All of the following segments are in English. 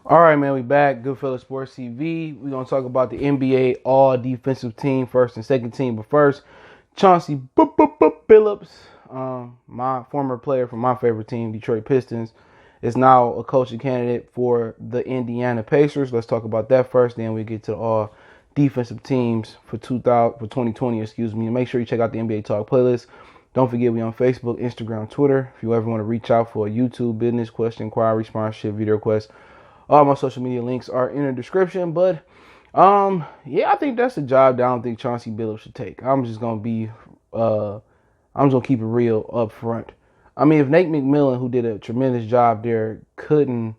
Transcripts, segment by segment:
All right, man, we back. Goodfellas Sports TV. We're going to talk about the NBA all defensive team, first and second team. But first, Chauncey Billups, my former player from my favorite team, Detroit Pistons, is now a coaching candidate for the Indiana Pacers. Let's talk about that first. Then we get to the all defensive teams for 2020. Excuse me. And make sure you check out the NBA Talk playlist. Don't forget we on Facebook, Instagram, Twitter. If you ever want to reach out for a YouTube business question, inquiry, sponsorship, video request, all my social media links are in the description. But yeah, I think that's a job that I don't think Chauncey Billups should take. I'm just gonna keep it real up front. I mean, if Nate McMillan, who did a tremendous job there, couldn't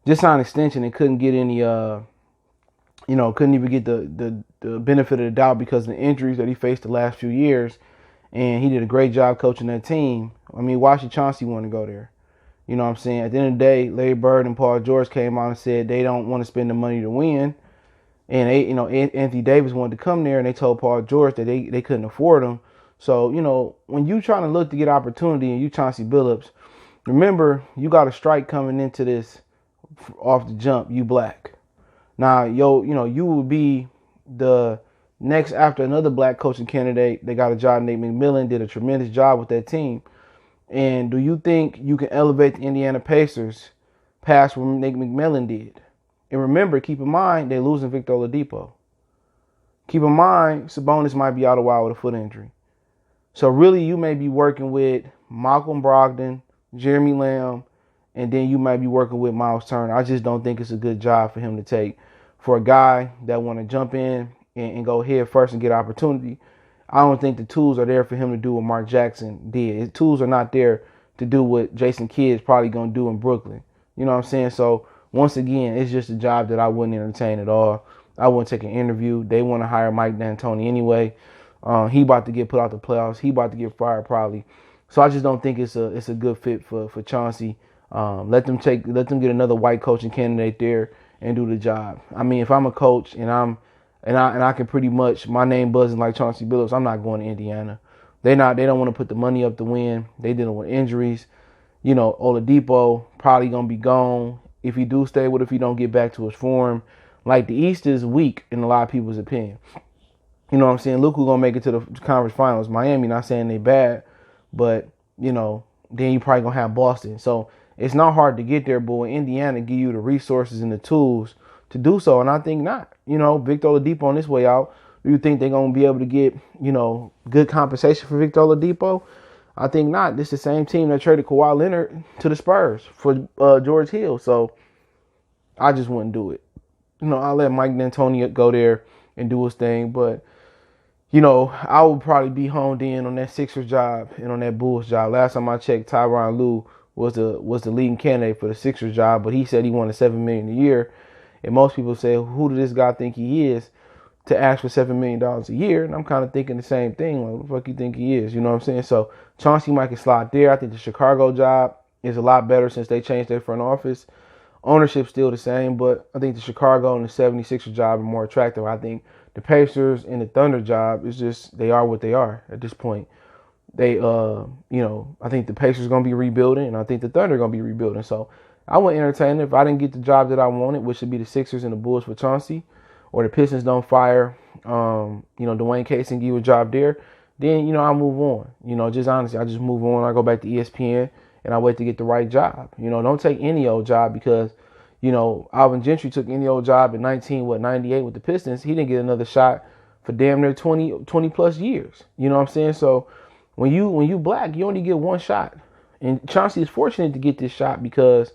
just sign an extension and couldn't get any couldn't even get the benefit of the doubt because of the injuries that he faced the last few years, and he did a great job coaching that team. I mean, why should Chauncey want to go there? You know what I'm saying? At the end of the day, Larry Bird and Paul George came out and said they don't want to spend the money to win. And Anthony Davis wanted to come there, and they told Paul George that they couldn't afford him. So, when you trying to look to get opportunity and you Chauncey Billups, remember, you got a strike coming into this off the jump, you black. Now, you will be the next after another black coaching candidate. They got a job. Nate McMillan did a tremendous job with that team. And do you think you can elevate the Indiana Pacers past what Nate McMillan did? And remember, keep in mind, they're losing Victor Oladipo. Keep in mind, Sabonis might be out a while with a foot injury. So really, you may be working with Malcolm Brogdon, Jeremy Lamb, and then you might be working with Miles Turner. I just don't think it's a good job for him to take for a guy that want to jump in and go head first and get opportunity. I don't think the tools are there for him to do what Mark Jackson did. His tools are not there to do what Jason Kidd's probably going to do in Brooklyn. You know what I'm saying? So, once again, it's just a job that I wouldn't entertain at all. I wouldn't take an interview. They want to hire Mike D'Antoni anyway. He about to get put out the playoffs. He about to get fired probably. So I just don't think it's a good fit for Chauncey. Let them get another white coaching candidate there and do the job. I mean, if I'm a coach and I can pretty much, my name buzzing like Chauncey Billups, I'm not going to Indiana. They don't want to put the money up to win. They dealing with injuries. Oladipo probably gonna be gone. If he do stay, what if he don't get back to his form? Like, the East is weak in a lot of people's opinion. You know what I'm saying? Look who's gonna make it to the conference finals. Miami, not saying they bad, but then you probably gonna have Boston. So it's not hard to get there, but when Indiana give you the resources and the tools to do so, and I think not. Victor Oladipo on this way out, do you think they're gonna be able to get, good compensation for Victor Oladipo? I think not. This is the same team that traded Kawhi Leonard to the Spurs for George Hill. So I just wouldn't do it. I'll let Mike D'Antoni go there and do his thing. But, I would probably be honed in on that Sixers job and on that Bulls job. Last time I checked, Tyronn Lue was the leading candidate for the Sixers job, but he said he wanted $7 million a year. And most people say, who does this guy think he is to ask for $7 million a year? And I'm kind of thinking the same thing. Like, what the fuck you think he is? You know what I'm saying? So Chauncey might can slide there. I think the Chicago job is a lot better since they changed their front office. Ownership's still the same, but I think the Chicago and the 76ers job are more attractive. I think the Pacers and the Thunder job is just, they are what they are at this point. They, I think the Pacers are going to be rebuilding, and I think the Thunder are going to be rebuilding. So I would entertain it if I didn't get the job that I wanted, which would be the Sixers and the Bulls for Chauncey, or the Pistons don't fire, Dwayne Casey and give you a job there, then, I move on. Just honestly, I just move on. I go back to ESPN, and I wait to get the right job. Don't take any old job because, Alvin Gentry took any old job in 98 with the Pistons. He didn't get another shot for damn near 20 plus years. You know what I'm saying? So when you black, you only get one shot. And Chauncey is fortunate to get this shot because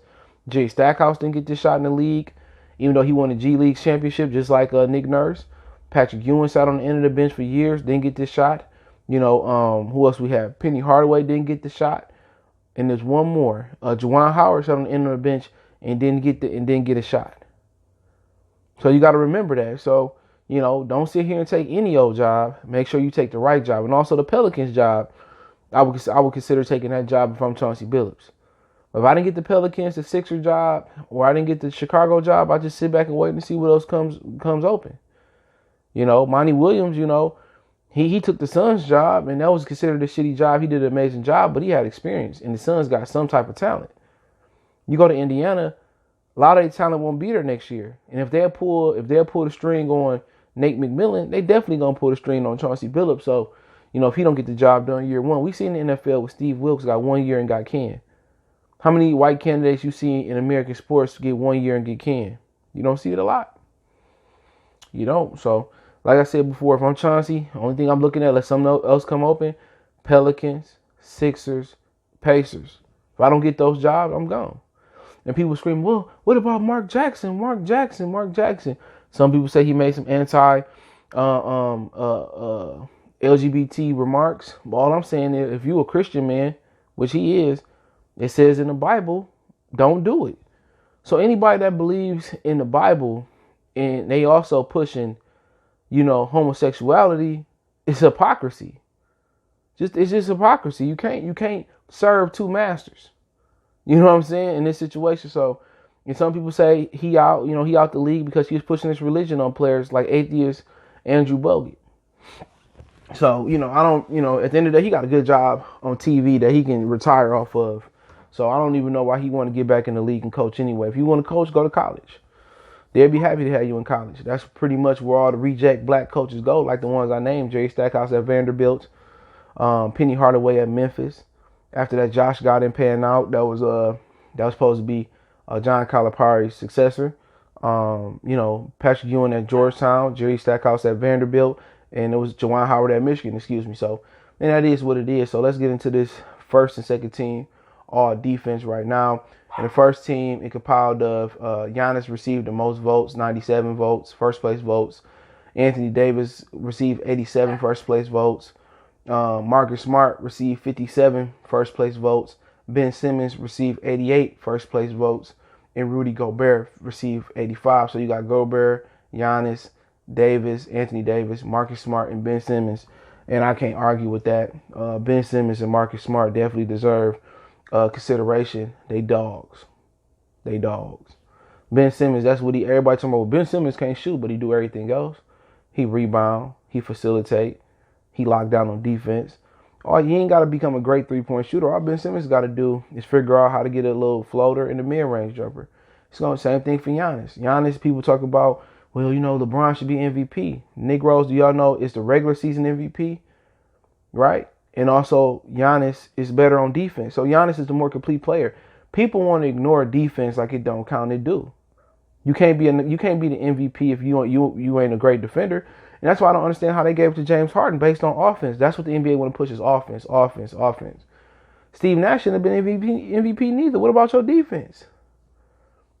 Jay Stackhouse didn't get this shot in the league, even though he won the G League championship just like Nick Nurse. Patrick Ewing sat on the end of the bench for years, didn't get this shot. Who else we have? Penny Hardaway didn't get the shot. And there's one more. Juwan Howard sat on the end of the bench and didn't get a shot. So you got to remember that. So, don't sit here and take any old job. Make sure you take the right job. And also the Pelicans job, I would consider taking that job if I'm Chauncey Billups. If I didn't get the Pelicans, the Sixers job, or I didn't get the Chicago job, I just sit back and wait and see what else comes open. Monty Williams, he took the Suns job, and that was considered a shitty job. He did an amazing job, but he had experience, and the Suns got some type of talent. You go to Indiana, a lot of their talent won't be there next year. And if they'll pull the string on Nate McMillan, they definitely gonna pull the string on Chauncey Billups. So, if he don't get the job done year one, we see in the NFL with Steve Wilkes got 1 year and got canned. How many white candidates you see in American sports get 1 year and get canned? You don't see it a lot. You don't. So, like I said before, if I'm Chauncey, the only thing I'm looking at, let something else come open. Pelicans, Sixers, Pacers. If I don't get those jobs, I'm gone. And people scream, well, what about Mark Jackson? Mark Jackson, Mark Jackson. Some people say he made some LGBT remarks. But all I'm saying is, if you a Christian man, which he is, it says in the Bible, don't do it. So anybody that believes in the Bible and they also pushing, homosexuality, it's hypocrisy. It's just hypocrisy. You can't serve two masters. You know what I'm saying? In this situation. So, and some people say he out the league because he was pushing this religion on players like atheist Andrew Bogut. So, I don't, at the end of the day, he got a good job on TV that he can retire off of. So I don't even know why he want to get back in the league and coach anyway. If you want to coach, go to college. They'd be happy to have you in college. That's pretty much where all the reject black coaches go, like the ones I named: Jerry Stackhouse at Vanderbilt, Penny Hardaway at Memphis. After that, Josh got in panning out. That was supposed to be John Calipari's successor. Patrick Ewing at Georgetown, Jerry Stackhouse at Vanderbilt, and it was Juwan Howard at Michigan. Excuse me. So, and that is what it is. So let's get into this first and second team all defense right now. In the first team, it compiled of Giannis received the most votes, 97 votes, first place votes. Anthony Davis received 87 first place votes. Marcus Smart received 57 first place votes. Ben Simmons received 88 first place votes. And Rudy Gobert received 85. So you got Gobert, Giannis, Davis, Anthony Davis, Marcus Smart, and Ben Simmons. And I can't argue with that. Ben Simmons and Marcus Smart definitely deserve consideration. They dogs. Ben Simmons, that's what everybody talking about. Ben Simmons can't shoot, but he do everything else. He rebound, he facilitate, he lock down on defense. You ain't got to become a great 3-point shooter. All Ben Simmons got to do is figure out how to get a little floater in the mid-range jumper. It's going to same thing for Giannis. Giannis, people talk about, well, LeBron should be MVP. Negroes, do y'all know it's the regular season MVP? Right? And also, Giannis is better on defense. So Giannis is the more complete player. People want to ignore defense like it don't count. It do. You can't be the MVP if you ain't a great defender. And that's why I don't understand how they gave it to James Harden based on offense. That's what the NBA want to push is offense. Steve Nash shouldn't have been MVP neither. What about your defense?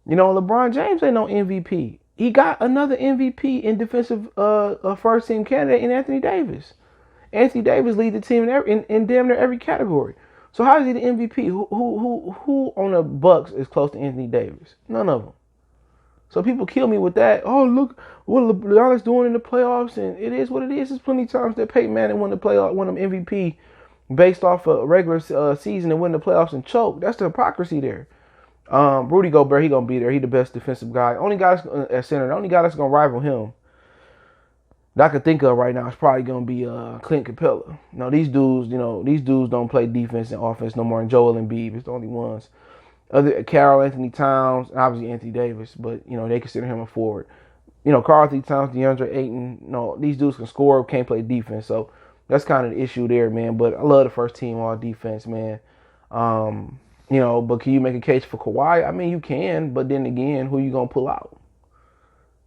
LeBron James ain't no MVP. He got another MVP in defensive first team candidate in Anthony Davis. Anthony Davis leads the team in damn near every category. So how is he the MVP? Who on the Bucks is close to Anthony Davis? None of them. So people kill me with that. Oh, look what Giannis doing in the playoffs, and it is what it is. There's plenty of times that Peyton Manning won them MVP based off a regular season and win the playoffs and choke. That's the hypocrisy there. Rudy Gobert, he gonna be there. He the best defensive guy. Only guy at center. The only guy that's gonna rival him that I can think of right now is probably gonna be Clint Capella. Now these dudes don't play defense and offense no more. And Joel Embiid is the only ones. Other Karl Anthony Towns, obviously Anthony Davis, but they consider him a forward. Karl Anthony Towns, DeAndre Ayton, these dudes can score, can't play defense. So that's kind of the issue there, man. But I love the first team all defense, man. But can you make a case for Kawhi? I mean, you can, but then again, who you gonna pull out?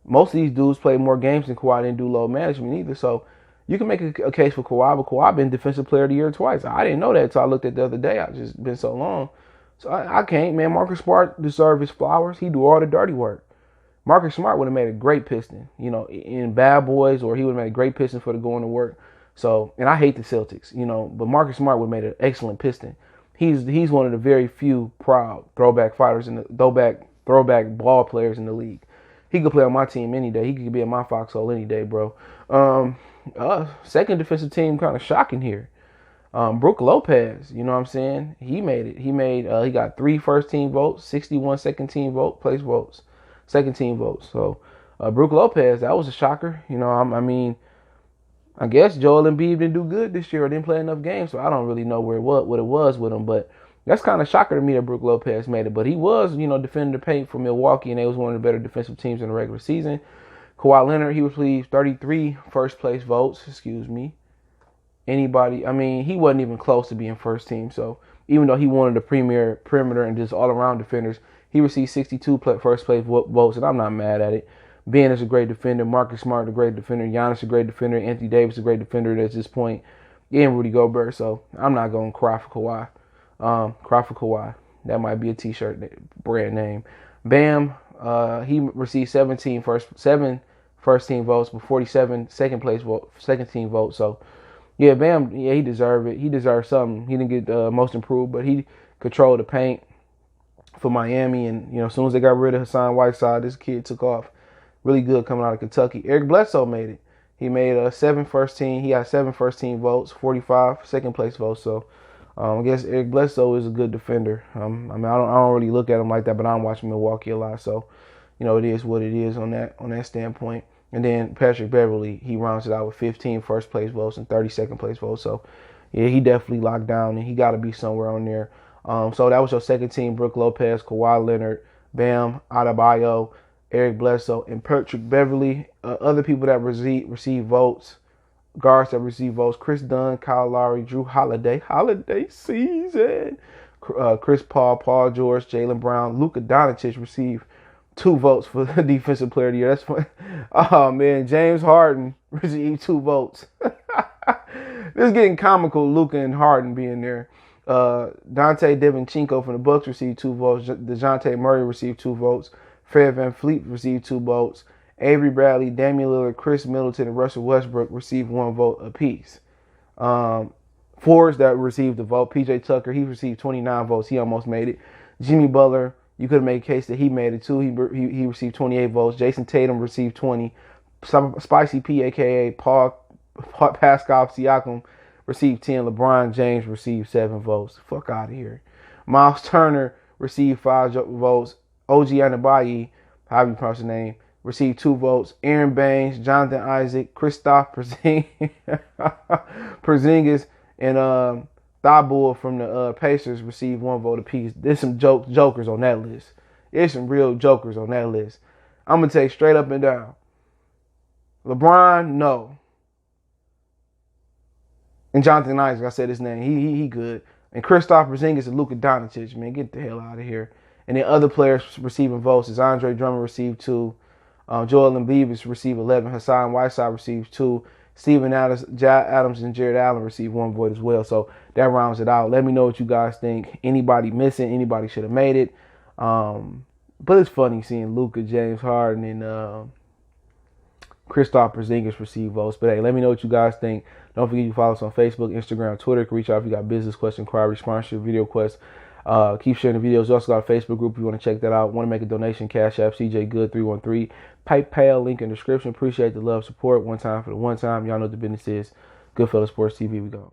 Most of these dudes play more games than Kawhi, didn't do load management either. So you can make a case for Kawhi, but Kawhi been Defensive Player of the Year twice. I didn't know that until I looked at it the other day. I just been so long. So I can't, man. Marcus Smart deserves his flowers. He do all the dirty work. Marcus Smart would have made a great Piston, in Bad Boys, or he would have made a great Piston for the going to work. So, and I hate the Celtics, but Marcus Smart would have made an excellent Piston. He's one of the very few proud throwback fighters in the throwback ball players in the league. He could play on my team any day. He could be in my foxhole any day, bro. Second defensive team kind of shocking here. Brook Lopez, you know what I'm saying? He made it. He got 3 first team votes, 61 second team votes, second team votes. So Brook Lopez, that was a shocker. I guess Joel Embiid didn't do good this year or didn't play enough games, so I don't really know what it was with him. But That's kind of shocker to me that Brook Lopez made it. But he was, defending the paint for Milwaukee, and they was one of the better defensive teams in the regular season. Kawhi Leonard, he received 33 first place votes. Excuse me. Anybody, I mean, he wasn't even close to being first team. So even though he wanted the premier perimeter and just all around defenders, he received 62 first place votes, and I'm not mad at it. Ben is a great defender. Marcus Smart, a great defender. Giannis, a great defender. Anthony Davis, a great defender at this point. And Rudy Gobert. So I'm not going to cry for Kawhi. Cry for Kawhi. That might be a T-shirt brand name. Bam, he received 7 first team votes, but 47 second team votes. So yeah, Bam, yeah, he deserved it. He deserved something. He didn't get most improved, but he controlled the paint for Miami. And as soon as they got rid of Hassan Whiteside, this kid took off. Really good coming out of Kentucky. Eric Bledsoe made it. He made 7 first team. He got 7 first team votes, 45 second place votes. So I guess Eric Bledsoe is a good defender. I don't really look at him like that, but I'm watching Milwaukee a lot, so it is what it is on that standpoint. And then Patrick Beverly, he rounds it out with 15 first place votes and 30 second place votes. So yeah, he definitely locked down, and he got to be somewhere on there. So that was your second team: Brook Lopez, Kawhi Leonard, Bam Adebayo, Eric Bledsoe, and Patrick Beverly. Other people that receive votes. Guards that receive votes: Chris Dunn, Kyle Lowry, Drew Holiday season, Chris Paul, Paul George, Jaylen Brown, Luka Doncic received 2 votes for the Defensive Player of the Year. That's fun. Oh man, James Harden received 2 votes. This is getting comical. Luka and Harden being there. Dante DiVincenzo from the Bucks received 2 votes. DeJounte Murray received 2 votes. Fred VanVleet received 2 votes. Avery Bradley, Damian Lillard, Chris Middleton, and Russell Westbrook received 1 vote apiece. Forwards that received a vote: PJ Tucker, he received 29 votes. He almost made it. Jimmy Butler, you could make a case that he made it too. He received 28 votes. Jason Tatum received 20. Spicy P, a.k.a. Pascal Siakam, received 10. LeBron James received 7 votes. Fuck out of here. Miles Turner received 5 votes. OG Anunoby, however you pronounce the name, received 2 votes. Aaron Baines, Jonathan Isaac, Kristaps Porzingis, and Thibault from the Pacers received 1 vote apiece. There's some jokers on that list. There's some real jokers on that list. I'm going to take straight up and down. LeBron, no. And Jonathan Isaac, I said his name. He good. And Kristaps Porzingis and Luka Doncic, man, get the hell out of here. And then other players receiving votes is Andre Drummond received 2. Joel Embiid received 11. Hassan Whiteside received 2. Steven Adams and Jared Allen received 1 vote as well. So that rounds it out. Let me know what you guys think. Anybody missing? Anybody should have made it. But it's funny seeing Luka, James Harden, and Kristaps Porzingis receive votes. But hey, let me know what you guys think. Don't forget you follow us on Facebook, Instagram, Twitter. You can reach out if you got business questions, inquiry, sponsorship, video requests. Keep sharing the videos. We also got a Facebook group if you want to check that out. Want to make a donation? Cash App, CJ Good 313. PayPal, link in the description. Appreciate the love, support. One time for the one time. Y'all know what the business is. Goodfellas Sports TV, we go.